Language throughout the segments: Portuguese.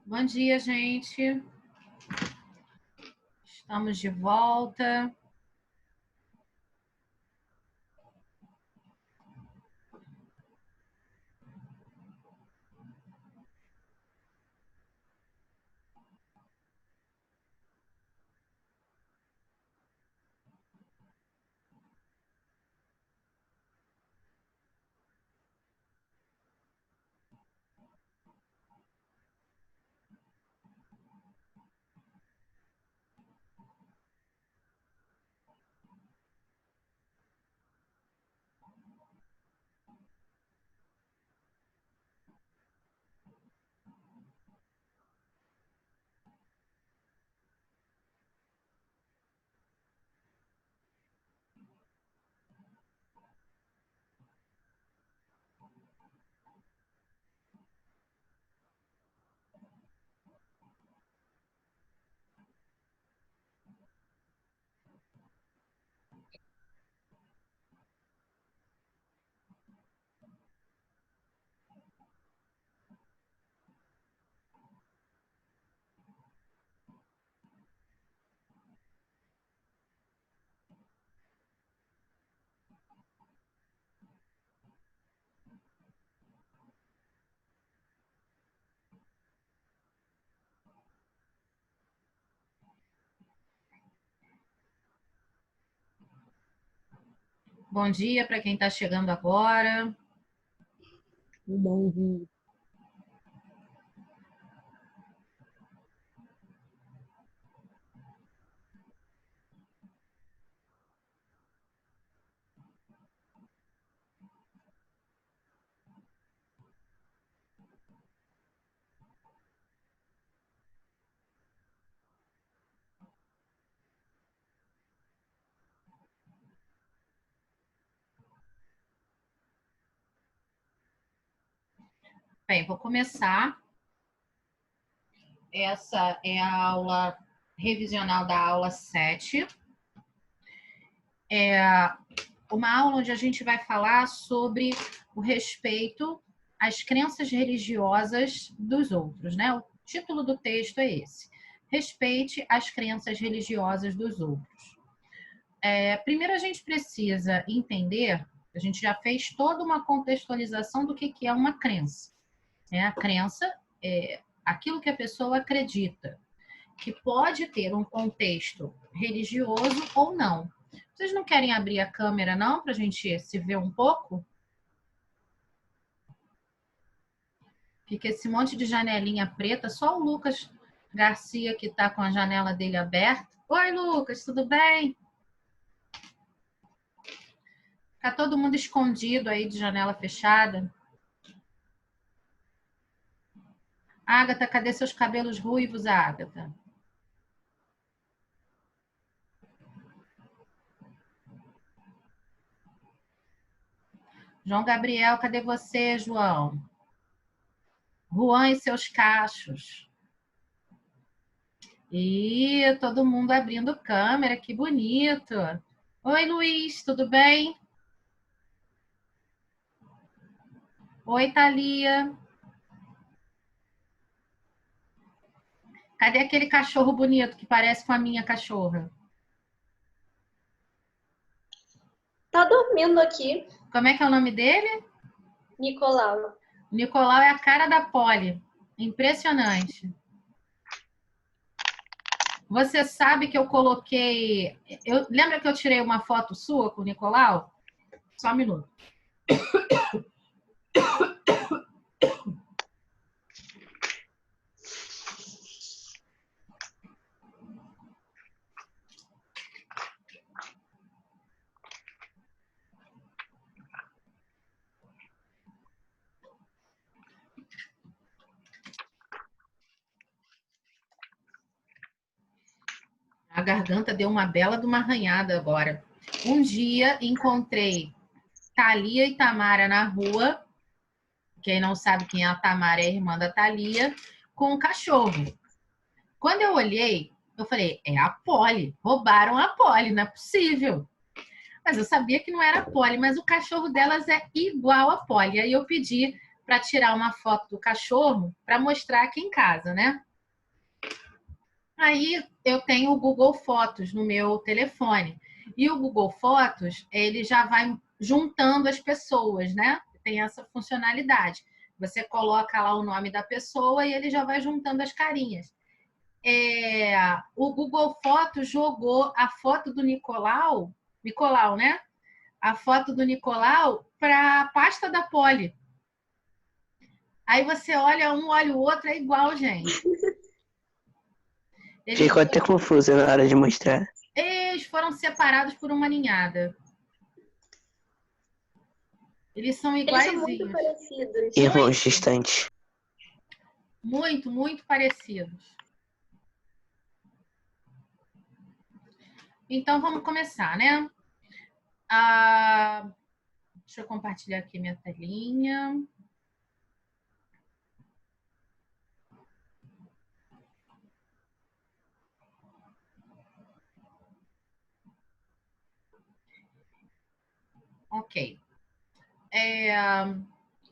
Bom dia, gente. Estamos de volta. Bom dia para quem está chegando agora. Bom dia. Bem, vou começar. Essa é a aula revisional da aula 7. É uma aula onde a gente vai falar sobre o respeito às crenças religiosas dos outros, né? O título do texto é esse: Respeite as crenças religiosas dos outros. Primeiro a gente precisa entender, a gente já fez toda uma contextualização do que é uma crença. A crença é aquilo que a pessoa acredita, que pode ter um contexto religioso ou não. Vocês não querem abrir a câmera, não, para a gente se ver um pouco? Fica esse monte de janelinha preta, só o Lucas Garcia que está com a janela dele aberta. Oi, Lucas, tudo bem? Tá todo mundo escondido aí de janela fechada. Ágata, cadê seus cabelos ruivos, Ágata? João Gabriel, cadê você, João? Juan e seus cachos. E todo mundo abrindo câmera, que bonito. Oi, Luiz, tudo bem? Oi, Thalia. Cadê aquele cachorro bonito que parece com a minha cachorra? Tá dormindo aqui, Como é que é o nome dele? Nicolau. Nicolau é a cara da Polly. Impressionante. Você sabe que eu coloquei... Lembra que eu tirei uma foto sua com o Nicolau? Só um minuto. A garganta deu uma bela de uma arranhada agora. Um dia encontrei Thalia e Tamara na rua. Quem não sabe quem é a Tamara é a irmã da Thalia, com um cachorro. Quando eu olhei, eu falei, é a Polly. Roubaram a Polly, não é possível. Mas eu sabia que não era a Polly, mas o cachorro delas é igual a Polly. Aí eu pedi para tirar uma foto do cachorro para mostrar aqui em casa, né? Aí eu tenho o Google Fotos no meu telefone. E o Google Fotos, ele já vai juntando as pessoas, né? Tem essa funcionalidade. Você coloca lá o nome da pessoa e ele já vai juntando as carinhas. O Google Fotos jogou a foto do Nicolau, né? A foto do Nicolau para a pasta da Poli. Aí você olha um, olha o outro, é igual, gente. Ficou até confuso na hora de mostrar. Eles foram separados por uma ninhada. Eles são iguaizinhos. Eles são muito parecidos. Irmãos distantes. Muito, muito parecidos. Então, vamos começar, né? Deixa eu compartilhar aqui minha telinha. Ok.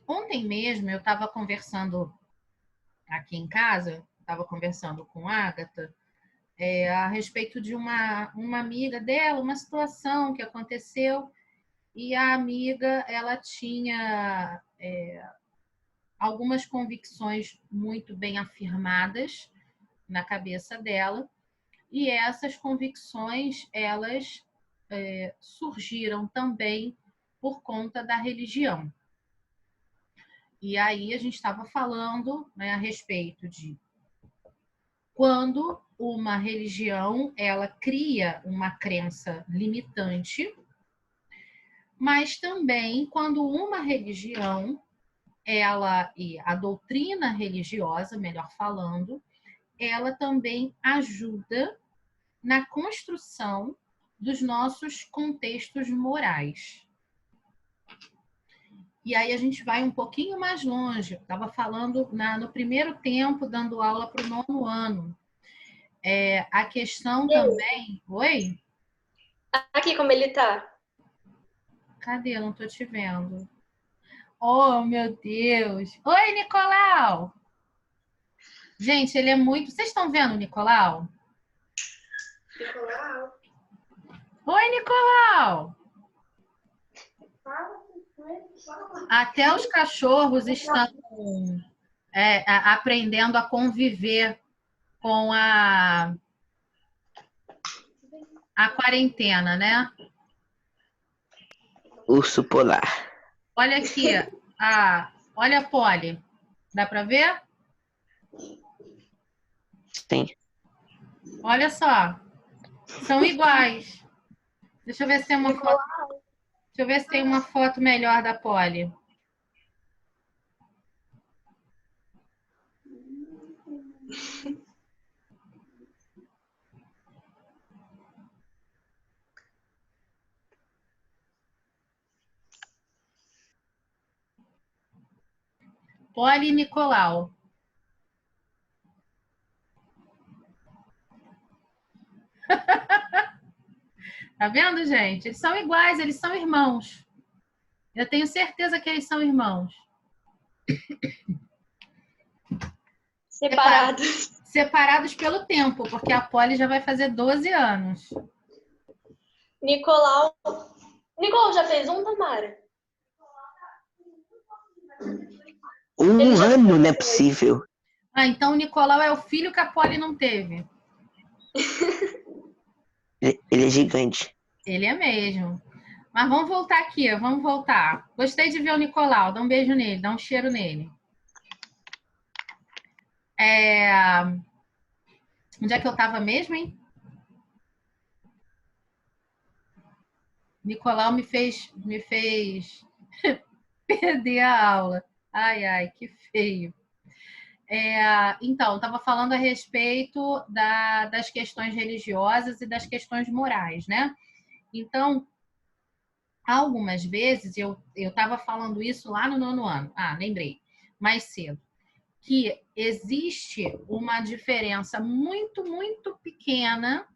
Ontem mesmo eu estava conversando aqui em casa, estava conversando com a Agatha, a respeito de uma amiga dela, uma situação que aconteceu, e a amiga ela tinha algumas convicções muito bem afirmadas na cabeça dela, e essas convicções elas surgiram também por conta da religião. E aí a gente estava falando, né, a respeito de quando uma religião ela cria uma crença limitante, mas também quando uma religião ela e a doutrina religiosa, melhor falando, ela também ajuda na construção dos nossos contextos morais. E aí a gente vai um pouquinho mais longe. Estava falando no primeiro tempo, dando aula para o 9º ano. A questão também... Oi? Aqui como ele tá. Cadê? Eu não estou te vendo. Oh, meu Deus! Oi, Nicolau! Gente, ele é muito... Vocês estão vendo o Nicolau? Nicolau? Oi, Nicolau! Até os cachorros estão aprendendo a conviver com a quarentena, né? Urso polar. Olha aqui, olha a Poli. Dá para ver? Sim. Olha só. São iguais. Deixa eu ver se tem uma foto. Deixa eu ver se tem uma foto melhor da Poli. Poli e Nicolau. Tá vendo, gente? Eles são iguais, eles são irmãos. Eu tenho certeza que eles são irmãos. Separados. Separados pelo tempo, porque a Poli já vai fazer 12 anos. Nicolau já fez um, Tamara? Um ano, não é possível. Então o Nicolau é o filho que a Poli não teve. Ele é gigante. Ele é mesmo. Mas vamos voltar aqui, vamos voltar. Gostei de ver o Nicolau. Dá um beijo nele, dá um cheiro nele. Onde é que eu estava mesmo, hein? Nicolau me fez perder a aula. Ai, ai, que feio. Então, estava falando a respeito das questões religiosas e das questões morais, né? Então, algumas vezes, eu estava falando isso lá no 9º ano. Lembrei, mais cedo. Que existe uma diferença muito, muito pequena,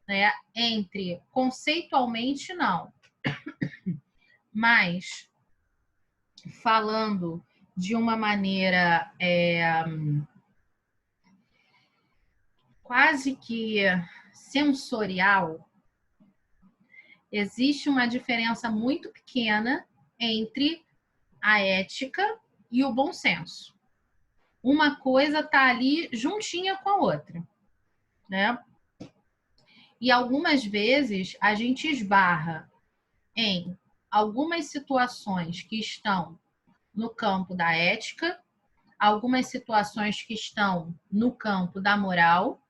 né, entre conceitualmente não, mas falando de uma maneira quase que sensorial, existe uma diferença muito pequena entre a ética e o bom senso. Uma coisa está ali juntinha com a outra, né? E algumas vezes a gente esbarra em algumas situações que estão no campo da ética, algumas situações que estão no campo da moral,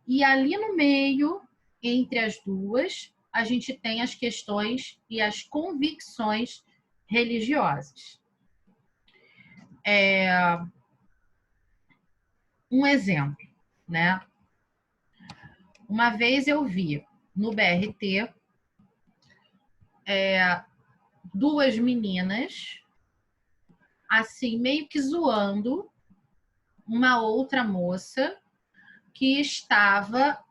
e ali no meio, entre as duas, a gente tem as questões e as convicções religiosas. Um exemplo, né? Uma vez eu vi no BRT duas meninas assim, meio que zoando uma outra moça que estava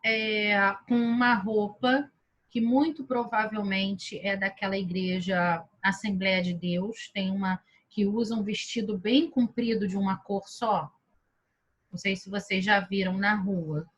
com uma roupa que muito provavelmente é daquela igreja Assembleia de Deus, tem uma que usa um vestido bem comprido de uma cor só. Não sei se vocês já viram na rua.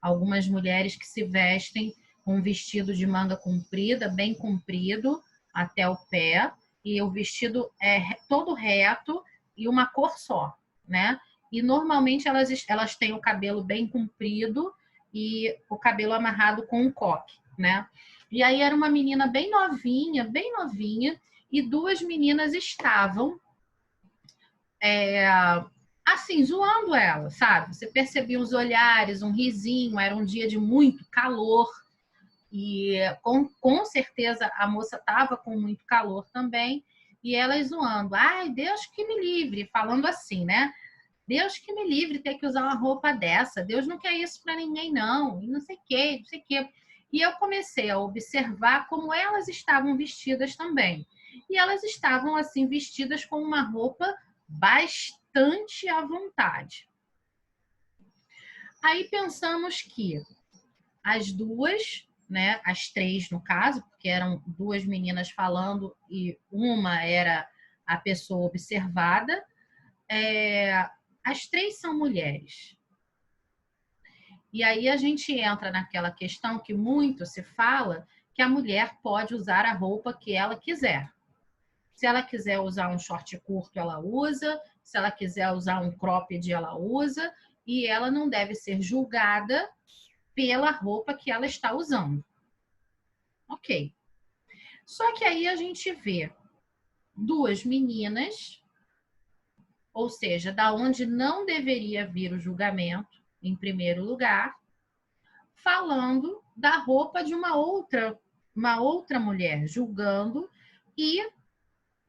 Algumas mulheres que se vestem com um vestido de manga comprida, bem comprido, até o pé, e o vestido é todo reto e uma cor só, né? E normalmente elas têm o cabelo bem comprido e o cabelo amarrado com um coque, né? E aí era uma menina bem novinha, e duas meninas estavam assim, zoando ela, sabe? Você percebia os olhares, um risinho, era um dia de muito calor e com certeza a moça estava com muito calor também e elas zoando. Ai, Deus que me livre, falando assim, né? Deus que me livre ter que usar uma roupa dessa. Deus não quer isso para ninguém, não. E não sei o quê, não sei o quê. E eu comecei a observar como elas estavam vestidas também. E elas estavam, assim, vestidas com uma roupa bastante à vontade. Aí pensamos que as duas, né, as três no caso, porque eram duas meninas falando e uma era a pessoa observada, as três são mulheres. E aí a gente entra naquela questão que muito se fala, que a mulher pode usar a roupa que ela quiser. Se ela quiser usar um short curto, ela usa. Se ela quiser usar um cropped, ela usa. E ela não deve ser julgada pela roupa que ela está usando. Ok. Só que aí a gente vê duas meninas, ou seja, da onde não deveria vir o julgamento, em primeiro lugar, falando da roupa de uma outra mulher, julgando e,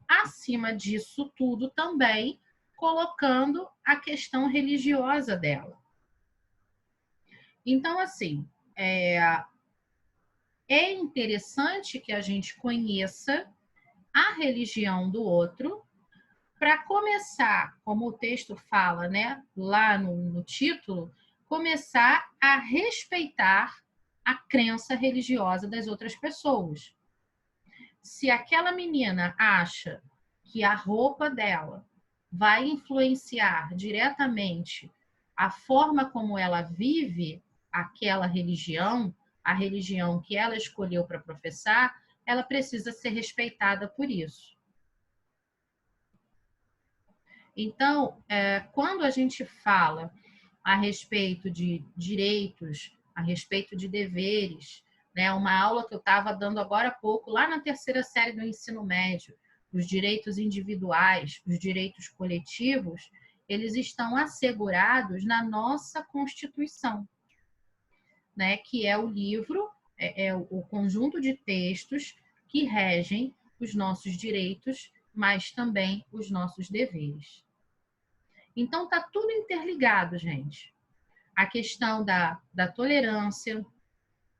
acima disso tudo também, colocando a questão religiosa dela. Então, assim, é interessante que a gente conheça a religião do outro para começar, como o texto fala, né, lá no título, começar a respeitar a crença religiosa das outras pessoas. Se aquela menina acha que a roupa dela vai influenciar diretamente a forma como ela vive aquela religião, a religião que ela escolheu para professar, ela precisa ser respeitada por isso. Então, quando a gente fala a respeito de direitos, a respeito de deveres, né, uma aula que eu estava dando agora há pouco, lá na terceira série do ensino médio, os direitos individuais, os direitos coletivos, eles estão assegurados na nossa Constituição, né, que é o livro, o conjunto de textos que regem os nossos direitos, mas também os nossos deveres. Então, está tudo interligado, gente. A questão da tolerância,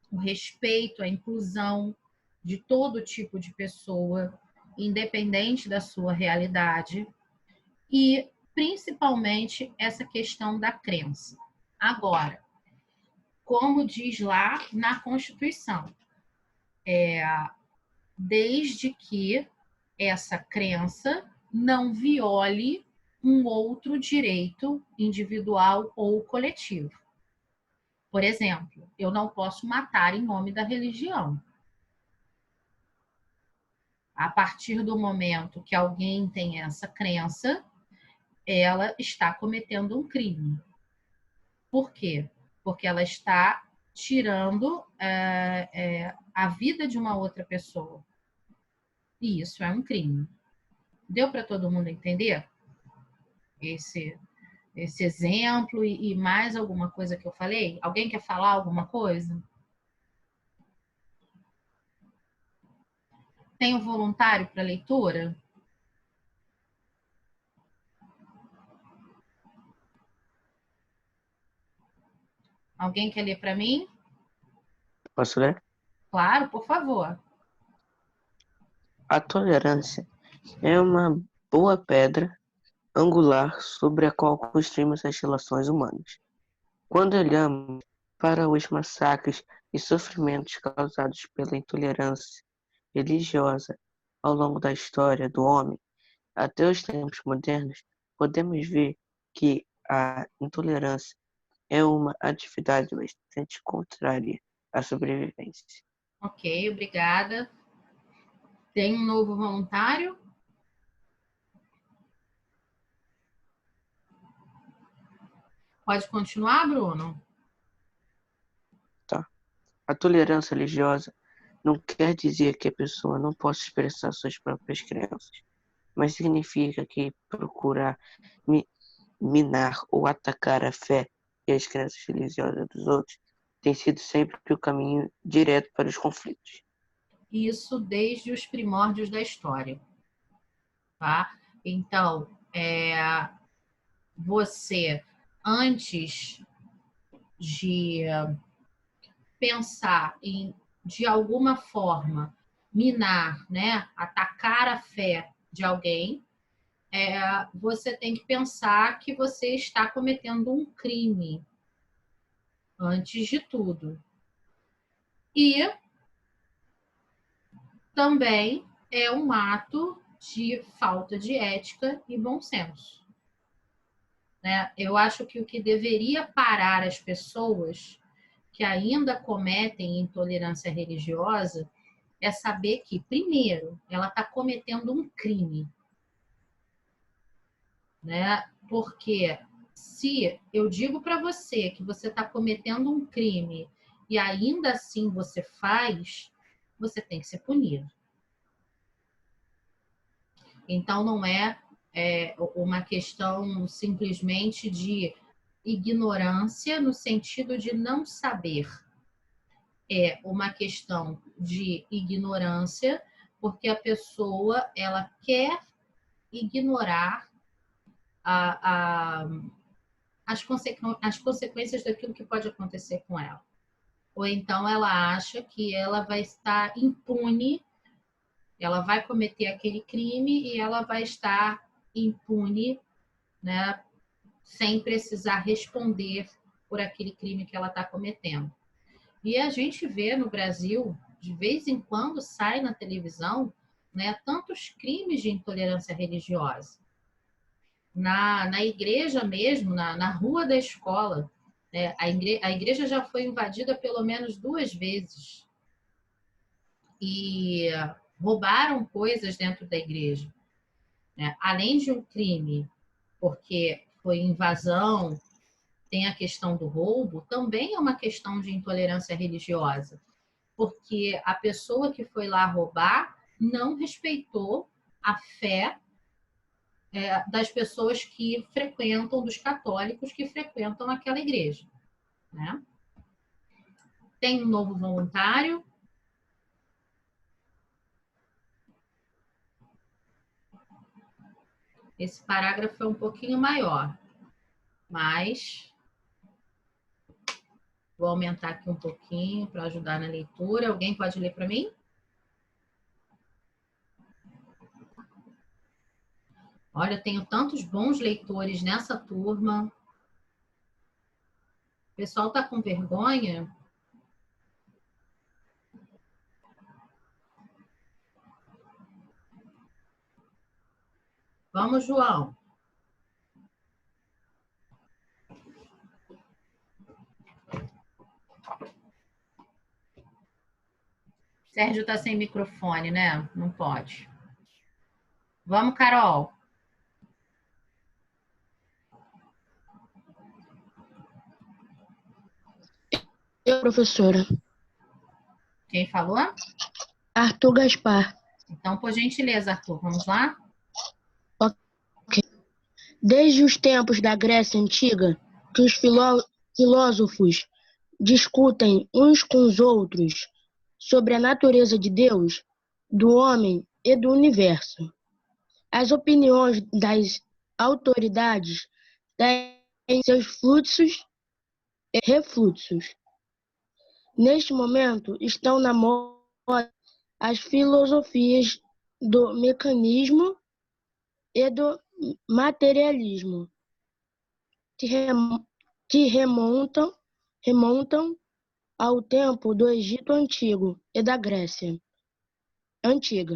o respeito, a inclusão de todo tipo de pessoa, independente da sua realidade, e, principalmente, essa questão da crença. Agora, como diz lá na Constituição, desde que essa crença não viole um outro direito individual ou coletivo. Por exemplo, eu não posso matar em nome da religião. A partir do momento que alguém tem essa crença, ela está cometendo um crime. Por quê? Porque ela está tirando a vida de uma outra pessoa. E isso é um crime. Deu para todo mundo entender esse exemplo e mais alguma coisa que eu falei? Alguém quer falar alguma coisa? Tem um voluntário para leitura? Alguém quer ler para mim? Posso ler? Claro, por favor. A tolerância é uma boa pedra angular sobre a qual construímos as relações humanas. Quando olhamos para os massacres e sofrimentos causados pela intolerância religiosa ao longo da história do homem, até os tempos modernos, podemos ver que a intolerância é uma atividade bastante contrária à sobrevivência. Ok, obrigada. Tem um novo voluntário? Pode continuar, Bruno? Tá? A tolerância religiosa não quer dizer que a pessoa não possa expressar suas próprias crenças, mas significa que procurar minar ou atacar a fé e as crenças religiosas dos outros tem sido sempre o caminho direto para os conflitos. Isso desde os primórdios da história, tá? Então, você, antes de pensar em, de alguma forma, minar, né, atacar a fé de alguém, você tem que pensar que você está cometendo um crime, antes de tudo. E também é um ato de falta de ética e bom senso. Né? Eu acho que o que deveria parar as pessoas que ainda cometem intolerância religiosa é saber que, primeiro, ela está cometendo um crime. Né? Porque se eu digo para você que você está cometendo um crime e ainda assim você faz, você tem que ser punido. Então, não é uma questão simplesmente de ignorância no sentido de não saber. É uma questão de ignorância porque a pessoa ela quer ignorar as consequências daquilo que pode acontecer com ela. Ou então ela acha que ela vai estar impune, ela vai cometer aquele crime e ela vai estar impune, né, sem precisar responder por aquele crime que ela está cometendo. E a gente vê no Brasil, de vez em quando sai na televisão, né, tantos crimes de intolerância religiosa. Na igreja mesmo, na rua da escola, né, a igreja já foi invadida pelo menos 2 vezes. E roubaram coisas dentro da igreja. Né? Além de um crime, porque foi invasão, tem a questão do roubo, também é uma questão de intolerância religiosa, porque a pessoa que foi lá roubar não respeitou a fé das pessoas que frequentam, dos católicos que frequentam aquela igreja. Né? Tem um novo voluntário. Esse parágrafo é um pouquinho maior, mas vou aumentar aqui um pouquinho para ajudar na leitura. Alguém pode ler para mim? Olha, eu tenho tantos bons leitores nessa turma. O pessoal está com vergonha? Vamos, João. Sérgio está sem microfone, né? Não pode. Vamos, Carol. Eu, professora. Quem falou? Arthur Gaspar. Então, por gentileza, Arthur, vamos lá? Ok. Desde os tempos da Grécia Antiga, que os filósofos discutem uns com os outros sobre a natureza de Deus, do homem e do universo. As opiniões das autoridades têm seus fluxos e refluxos. Neste momento, estão na moda as filosofias do mecanismo e do materialismo, que remontam ao tempo do Egito Antigo e da Grécia Antiga.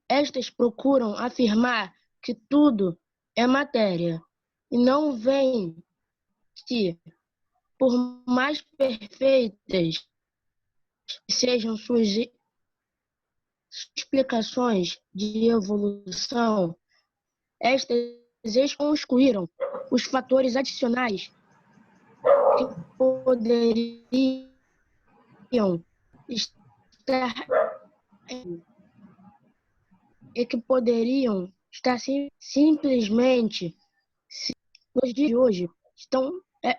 Estas procuram afirmar que tudo é matéria e não veem que, por mais perfeitas que sejam suas explicações de evolução, estas excluíram os fatores adicionais que poderiam estar simplesmente nos dias de hoje.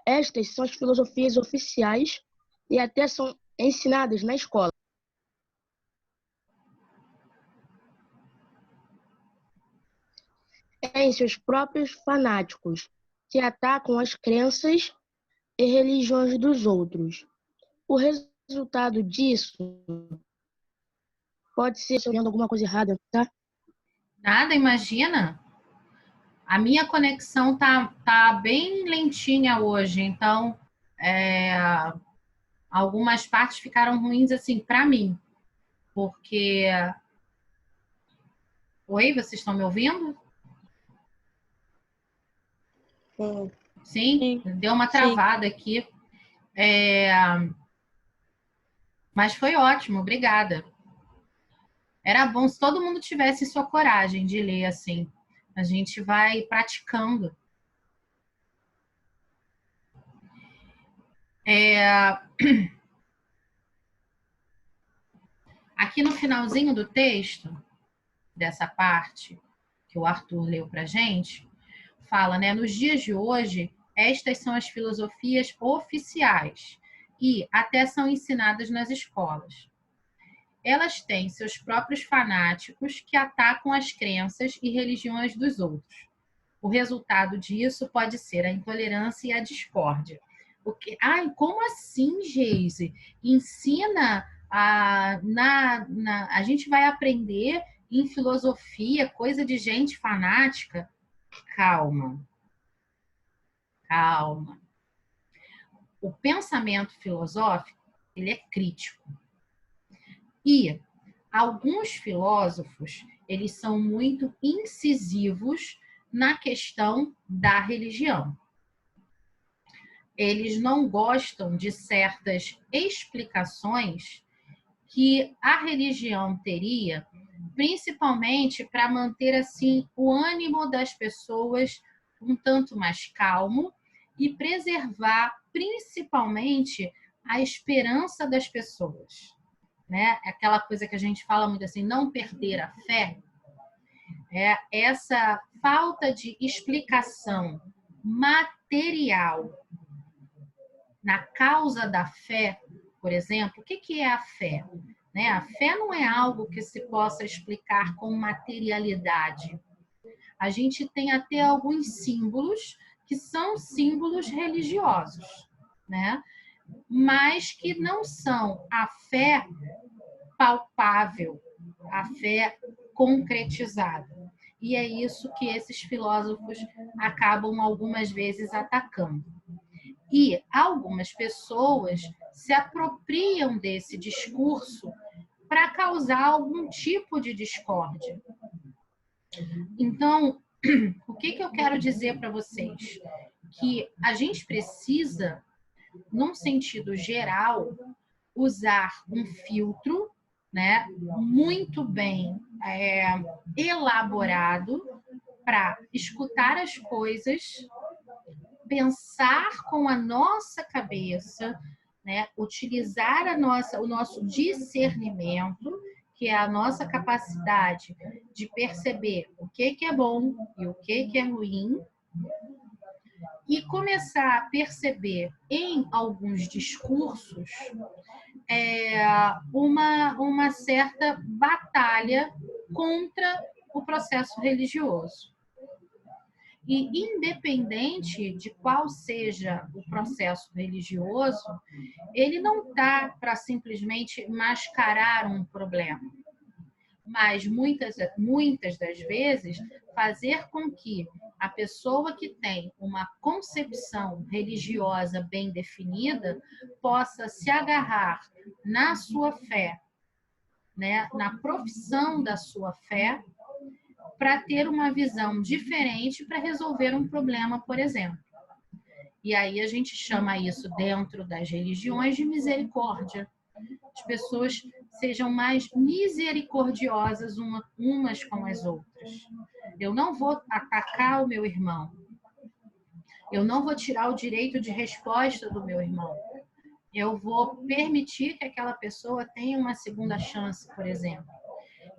Estas são as filosofias oficiais e até são ensinadas na escola. Em seus próprios fanáticos, que atacam as crenças e religiões dos outros. O resultado disso pode ser, se eu olhando alguma coisa errada, tá? Nada, imagina. A minha conexão tá bem lentinha hoje, então algumas partes ficaram ruins assim para mim, porque... Oi, vocês estão me ouvindo? Sim? Deu uma travada aqui. Mas foi ótimo, obrigada. Era bom se todo mundo tivesse sua coragem de ler assim. A gente vai praticando. Aqui no finalzinho do texto, dessa parte que o Arthur leu para a gente, fala, né? Nos dias de hoje, estas são as filosofias oficiais e até são ensinadas nas escolas. Elas têm seus próprios fanáticos que atacam as crenças e religiões dos outros. O resultado disso pode ser a intolerância e a discórdia. Como assim, Geise? Ensina a gente vai aprender em filosofia, coisa de gente fanática? Calma. Calma. O pensamento filosófico, ele é crítico. E alguns filósofos, eles são muito incisivos na questão da religião. Eles não gostam de certas explicações que a religião teria, principalmente para manter assim o ânimo das pessoas um tanto mais calmo e preservar principalmente a esperança das pessoas, né? Aquela coisa que a gente fala muito assim, não perder a fé. Essa falta de explicação material na causa da fé, por exemplo. O que é a fé? Né? A fé não é algo que se possa explicar com materialidade. A gente tem até alguns símbolos que são símbolos religiosos, né? Mas que não são a fé palpável, a fé concretizada. E é isso que esses filósofos acabam algumas vezes atacando. E algumas pessoas se apropriam desse discurso para causar algum tipo de discórdia. Então, o que eu quero dizer para vocês? Que a gente precisa, num sentido geral, usar um filtro, né, muito bem elaborado para escutar as coisas, pensar com a nossa cabeça, né, utilizar o nosso discernimento, que é a nossa capacidade de perceber o que é bom e o que é ruim, e começar a perceber em alguns discursos uma certa batalha contra o processo religioso. E independente de qual seja o processo religioso, ele não está para simplesmente mascarar um problema, mas muitas das vezes fazer com que a pessoa que tem uma concepção religiosa bem definida possa se agarrar na sua fé, né, na profissão da sua fé, para ter uma visão diferente para resolver um problema, por exemplo. E aí a gente chama isso dentro das religiões de misericórdia. As pessoas sejam mais misericordiosas umas com as outras. Eu não vou atacar o meu irmão. Eu não vou tirar o direito de resposta do meu irmão. Eu vou permitir que aquela pessoa tenha uma segunda chance, por exemplo.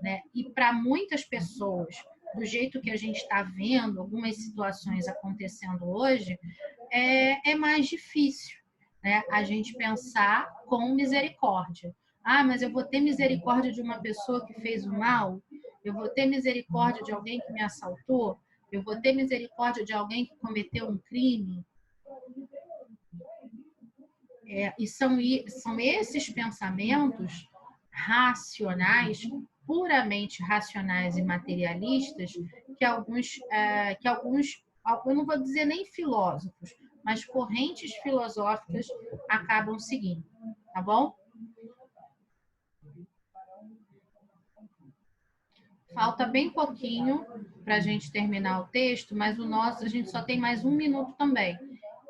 Né? E para muitas pessoas, do jeito que a gente está vendo, algumas situações acontecendo hoje, é mais difícil, né? A gente pensar com misericórdia. Ah, mas eu vou ter misericórdia de uma pessoa que fez o mal? Eu vou ter misericórdia de alguém que me assaltou? Eu vou ter misericórdia de alguém que cometeu um crime? E são esses pensamentos racionais, puramente racionais e materialistas, que alguns, eu não vou dizer nem filósofos, mas correntes filosóficas acabam seguindo, tá bom? Falta bem pouquinho para a gente terminar o texto, mas a gente só tem mais 1 minuto também.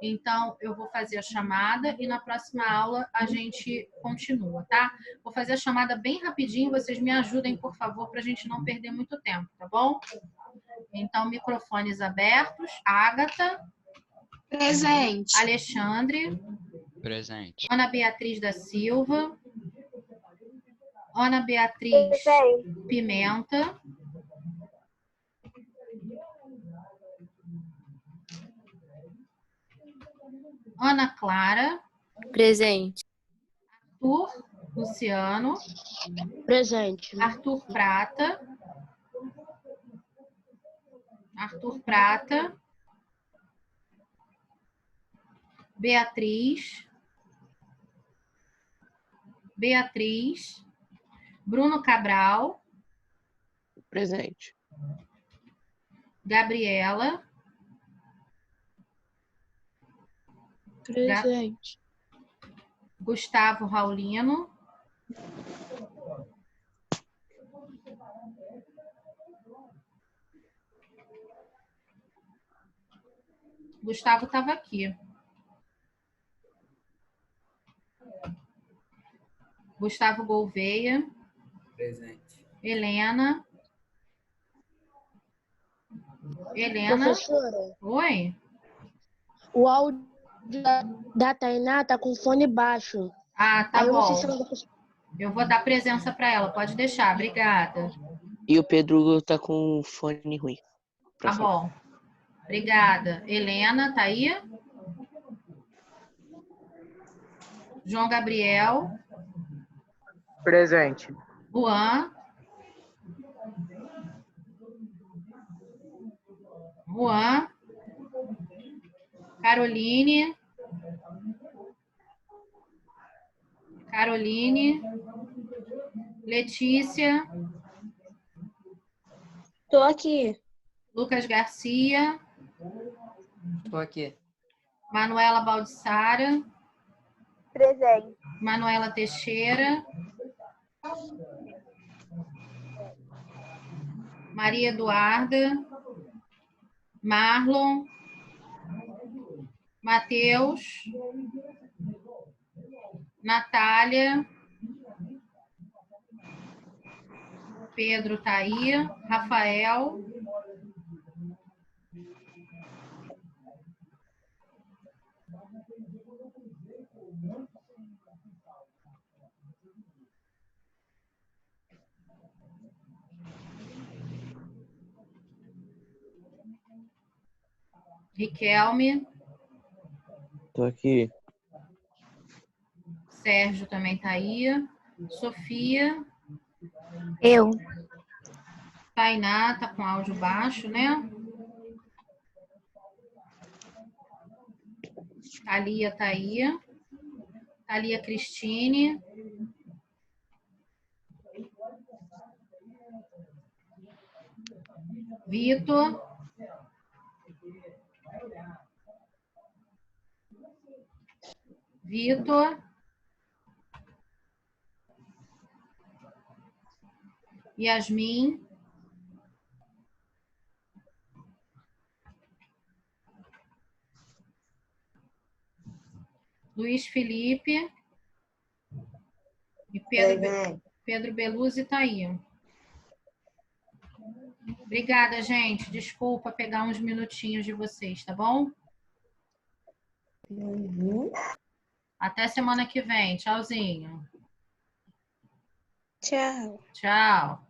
Então, eu vou fazer a chamada e na próxima aula a gente continua, tá? Vou fazer a chamada bem rapidinho, vocês me ajudem, por favor, para a gente não perder muito tempo, tá bom? Então, microfones abertos. Ágata. Presente. Alexandre. Presente. Ana Beatriz da Silva. Ana Beatriz Pimenta. Ana Clara. Presente. Arthur Luciano. Presente. Arthur Prata. Arthur Prata. Beatriz. Beatriz. Bruno Cabral. Presente. Gabriela. Presente. Gustavo Raulino. Gustavo estava aqui. Gustavo Gouveia. Presente. Helena. Helena. Professora, Oi. o áudio da Tainá tá com fone baixo. Ah, tá Aí eu não sei bom. se ela vai conseguir. Eu vou dar presença para ela. Pode deixar. Obrigada. E o Pedro tá com fone ruim. Tá bom. Obrigada. Helena, tá aí? João Gabriel. Presente. Juan. Juan. Caroline. Caroline. Letícia. Tô aqui. Lucas Garcia. Estou aqui. Manuela Baldissara. Presente. Manuela Teixeira. Maria Eduarda, Marlon, Matheus, Natália, Pedro tá aí, Rafael, Riquelme, Tô aqui. Sérgio também tá aí, Sofia, Eu. Tainá tá com áudio baixo, né? Thalia tá aí, Thalia Cristine, Vitor, Yasmin, Luiz Felipe e Pedro Beluzzi tá aí. Obrigada, gente. Desculpa pegar uns minutinhos de vocês, tá bom? Até semana que vem. Tchauzinho. Tchau. Tchau.